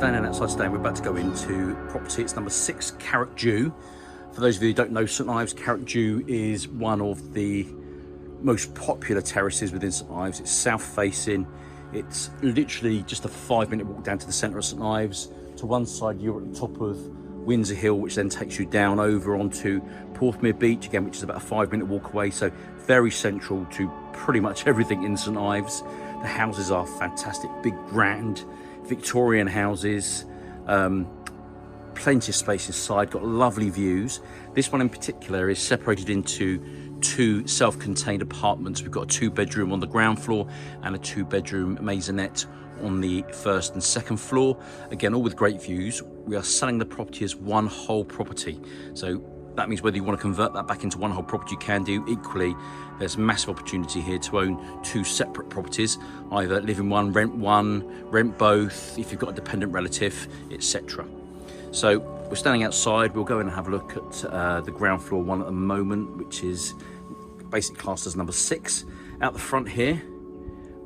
standing outside today. We're about to go into property. It's number 6 Carrack Dhu. For those of you who don't know St Ives, Carrack Dhu is one of the most popular terraces within St Ives. It's south facing. It's literally just a 5-minute walk down to the centre of St Ives. To one side you're at the top of Windsor Hill, which then takes you down over onto Porthmere Beach again, which is about a 5-minute walk away. So very central to pretty much everything in St Ives. The houses are fantastic, big, grand Victorian houses, plenty of space inside, got lovely views. This one in particular is separated into 2 self-contained apartments. We've got a 2-bedroom on the ground floor and a 2-bedroom maisonette on the 1st and 2nd floor. Again, all with great views. We are selling the property as one whole property. So that means whether you want to convert that back into one whole property, you can do. Equally, there's massive opportunity here to own 2 separate properties, either live in one, rent both, if you've got a dependent relative, etc. So we're standing outside. We'll go in and have a look at the ground floor one at the moment, which is basically classed as number 6. Out the front here,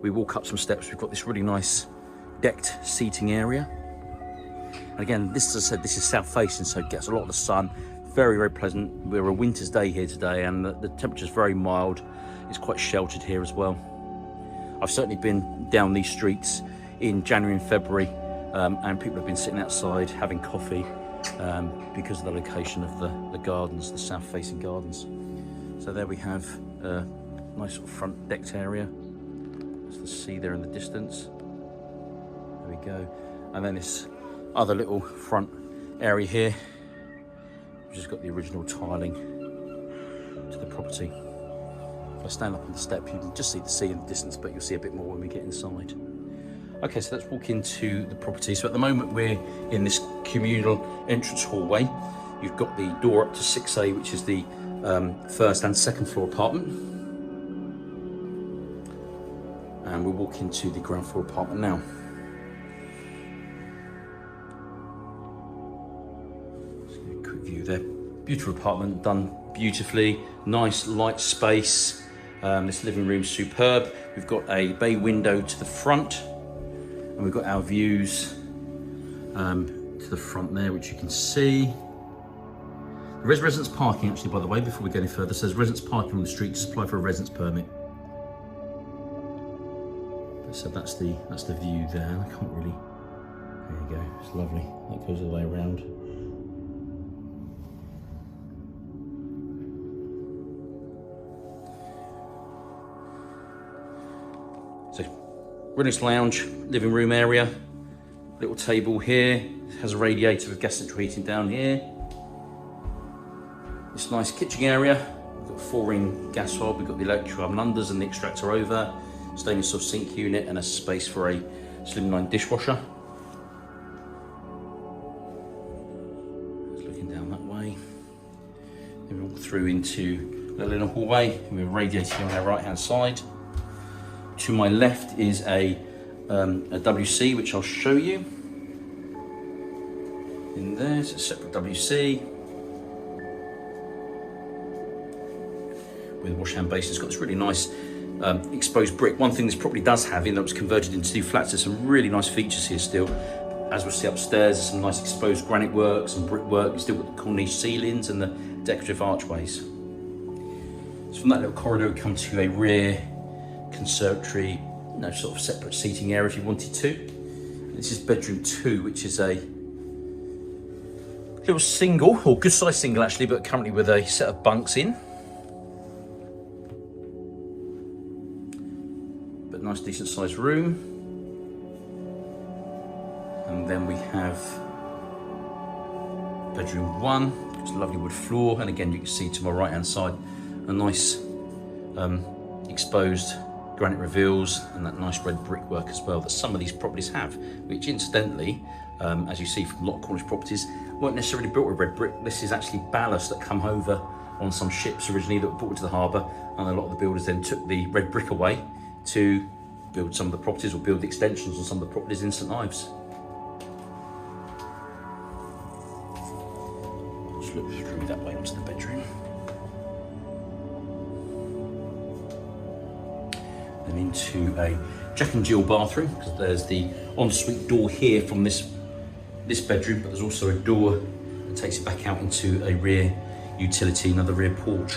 we walk up some steps. We've got this really nice decked seating area. And again, this, as I said, this is south facing, so it gets a lot of the sun. Very, very pleasant. We're a winter's day here today, and the temperature's very mild. It's quite sheltered here as well. I've certainly been down these streets in January and February, and people have been sitting outside having coffee because of the location of the gardens, the south-facing gardens. So there we have a nice sort of front decked area. There's the sea there in the distance. There we go. And then this other little front area here, we've just got the original tiling to the property. If I stand up on the step, you can just see the sea in the distance, but you'll see a bit more when we get inside. Okay, so let's walk into the property. So at the moment, we're in this communal entrance hallway. You've got the door up to 6A, which is the 1st and 2nd floor apartment. And we'll walk into the ground floor apartment now. View there. Beautiful apartment, done beautifully. Nice light space. This living room's superb. We've got a bay window to the front, and we've got our views to the front there, which you can see. There is residence parking, actually, by the way, before we go any further. So there's residence parking on the street. Just apply for a residence permit. So that's the view there. I can't really. There you go. It's lovely. That goes all the way around. So, really nice lounge, living room area, little table here. It has a radiator with gas central heating down here. This nice kitchen area. We've got 4-ring gas hob. We've got the electrical oven unders and the extractor over. Stainless steel sink unit and a space for a slimline dishwasher. Just looking down that way. Then we walk through into the little hallway. We have a radiator on our right hand side. To my left is a WC, which I'll show you. In there, it's a separate WC. With a wash hand basin. It's got this really nice exposed brick. One thing this property does have, in that it was converted into 2 flats, there's some really nice features here still. As we'll see upstairs, there's some nice exposed granite work, some brickwork. You've still got the cornice ceilings and the decorative archways. So from that little corridor, we come to a rear conservatory, sort of separate seating area if you wanted to. This is bedroom 2, which is a little single, or good size single actually, but currently with a set of bunks in. But nice decent sized room. And then we have bedroom 1. It's a lovely wood floor, and again you can see to my right hand side a nice exposed granite reveals and that nice red brickwork as well that some of these properties have, which incidentally, as you see from a lot of Cornish properties, weren't necessarily built with red brick. This is actually ballast that come over on some ships originally that were brought to the harbour, and a lot of the builders then took the red brick away to build some of the properties or build the extensions on some of the properties in St Ives. Just look through that way onto the bedroom. Then into a Jack and Jill bathroom, because there's the ensuite door here from this this bedroom, but there's also a door that takes it back out into a rear utility, another rear porch.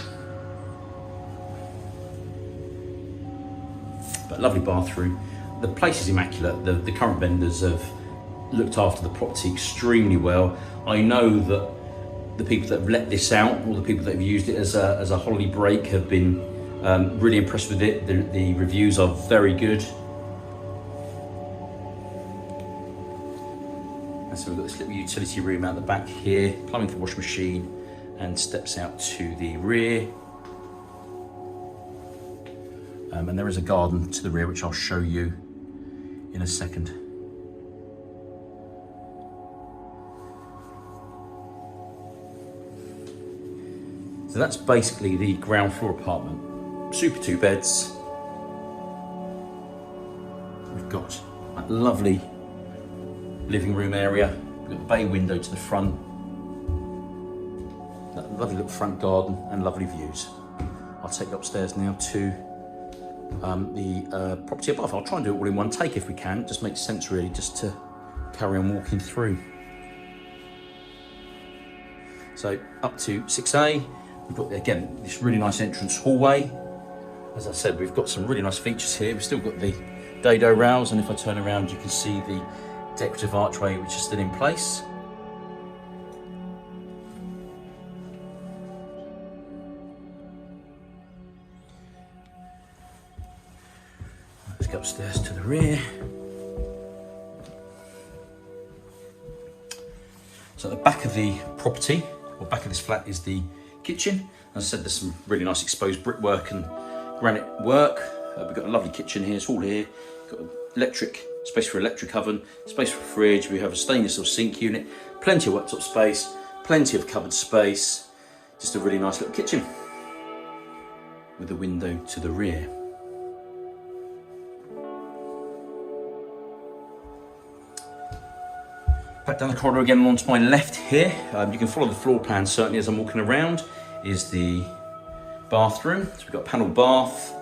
But lovely bathroom. The place is immaculate. The current vendors have looked after the property extremely well. I know that the people that have let this out, or the people that have used it as a holiday break, have been really impressed with it. The reviews are very good. And so we've got this little utility room out the back here, plumbing for washing machine, and steps out to the rear. And there is a garden to the rear, which I'll show you in a second. So that's basically the ground floor apartment. Super 2 beds. We've got that lovely living room area. We've got the bay window to the front. That lovely little front garden and lovely views. I'll take you upstairs now to the property above. I'll try and do it all in one take if we can. It just makes sense really just to carry on walking through. So up to 6A, we've got again this really nice entrance hallway. As I said, we've got some really nice features here. We've still got the dado rails, and if I turn around you can see the decorative archway which is still in place. Let's go upstairs to the rear. So at the back of the property, or back of this flat, is the kitchen. As I said, there's some really nice exposed brickwork and granite work. We've got a lovely kitchen here, it's all here. Got electric, space for electric oven, space for fridge. We have a stainless steel sink unit, plenty of worktop space, plenty of cupboard space. Just a really nice little kitchen with a window to the rear. Back down the corridor again along to my left here. You can follow the floor plan certainly as I'm walking around, is the bathroom. So we've got a panel bath,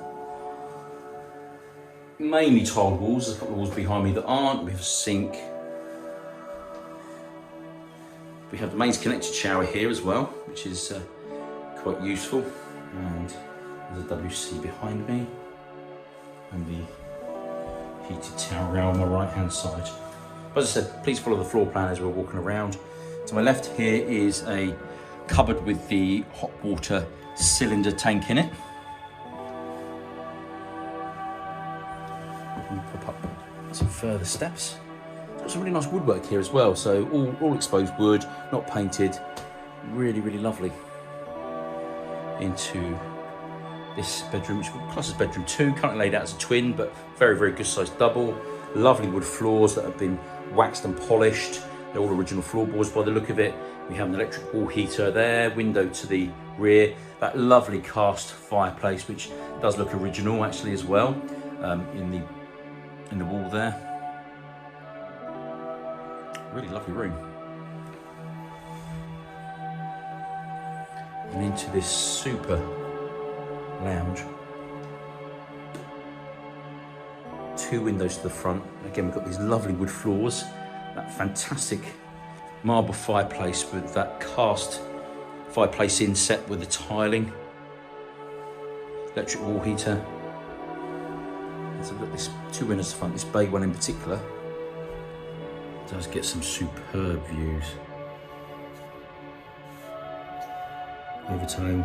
mainly tiled walls. There's a couple of walls behind me that aren't. We have a sink. We have the mains connected shower here as well, which is quite useful. And there's a WC behind me, and the heated towel rail on my right hand side. But as I said, please follow the floor plan as we're walking around. To my left here is a cupboard with the hot water cylinder tank in it. And pop up some further steps. Got some really nice woodwork here as well, so all exposed wood, not painted. Really, really lovely. Into this bedroom, which we'll class as bedroom 2, currently laid out as a twin, but very, very good sized double. Lovely wood floors that have been waxed and polished. They're all original floorboards by the look of it. We have an electric wall heater there, window to the rear. That lovely cast fireplace, which does look original actually as well, in the wall there. Really lovely room. And into this super lounge. 2 windows to the front. Again, we've got these lovely wood floors, that fantastic marble fireplace with that cast fireplace inset with the tiling, electric wall heater. So we've got this 2 windows to the front. This bay one in particular does get some superb views. Overtone.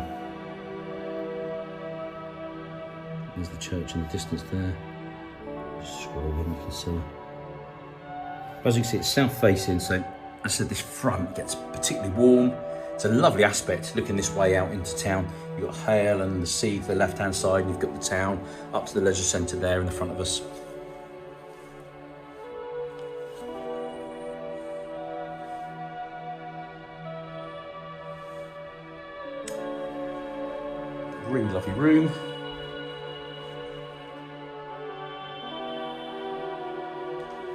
There's the church in the distance there. Just scroll in, you can see. As you can see, it's south facing, so I said this front gets particularly warm. It's a lovely aspect looking this way out into town. You've got Hale and the sea to the left hand side, and you've got the town up to the leisure centre there in the front of us. Really lovely room.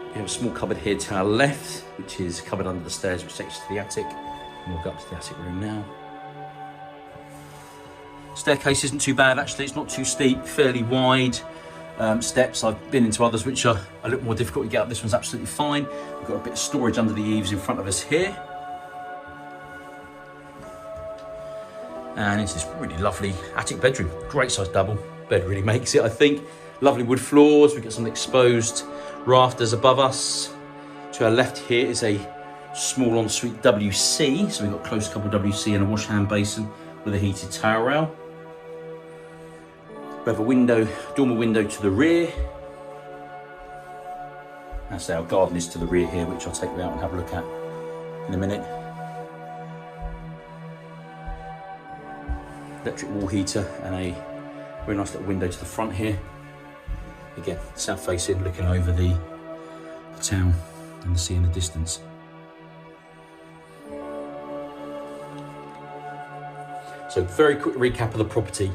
We have a small cupboard here to our left, which is a cupboard under the stairs, which takes us to the attic. And we'll go up to the attic room now. Staircase isn't too bad actually, it's not too steep, fairly wide. steps. I've been into others which are a little more difficult to get up. This one's absolutely fine. We've got a bit of storage under the eaves in front of us here. And it's this really lovely attic bedroom. Great size double bed, really makes it, I think. Lovely wood floors. We've got some exposed rafters above us. To our left here is a small ensuite WC. So we've got close couple WC and a wash hand basin with a heated towel rail. We have a window, dormer window to the rear. That's our garden is to the rear here, which I'll take you out and have a look at in a minute. Electric wall heater and a very nice little window to the front here. Again, south facing, looking over the town and the sea in the distance. So very quick recap of the property.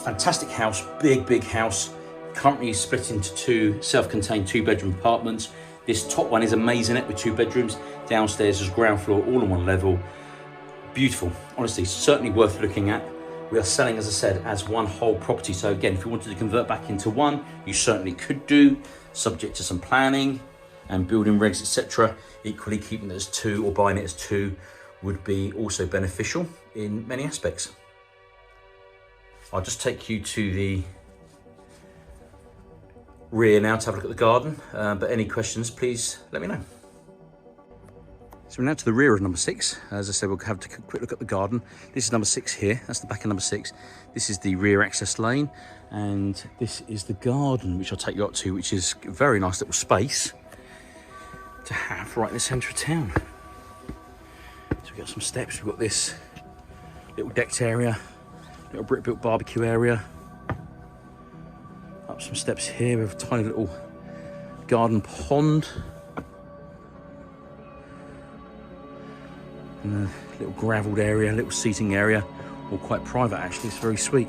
Fantastic house, big house. Currently split into two self-contained 2-bedroom apartments. This top one is a maisonette with 2 bedrooms. Downstairs is ground floor, all on one level. Beautiful, honestly, certainly worth looking at. We are selling, as I said, as one whole property. So again, if you wanted to convert back into one, you certainly could do, subject to some planning and building regs, etc. Equally, keeping it as 2 or buying it as 2 would be also beneficial in many aspects. I'll just take you to the rear now to have a look at the garden, but any questions, please let me know. So we're now to the rear of number 6. As I said, we'll have a quick look at the garden. This is number 6 here. That's the back of number 6. This is the rear access lane. And this is the garden, which I'll take you up to, which is a very nice little space to have right in the centre of town. So we've got some steps. We've got this little decked area, little brick-built barbecue area. Up some steps here. We have a tiny little garden pond. And a little gravelled area, little seating area, all quite private actually, it's very sweet.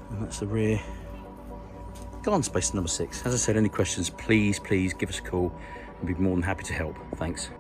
And that's the rear garden space number 6. As I said, any questions, please give us a call. I'd be more than happy to help. Thanks.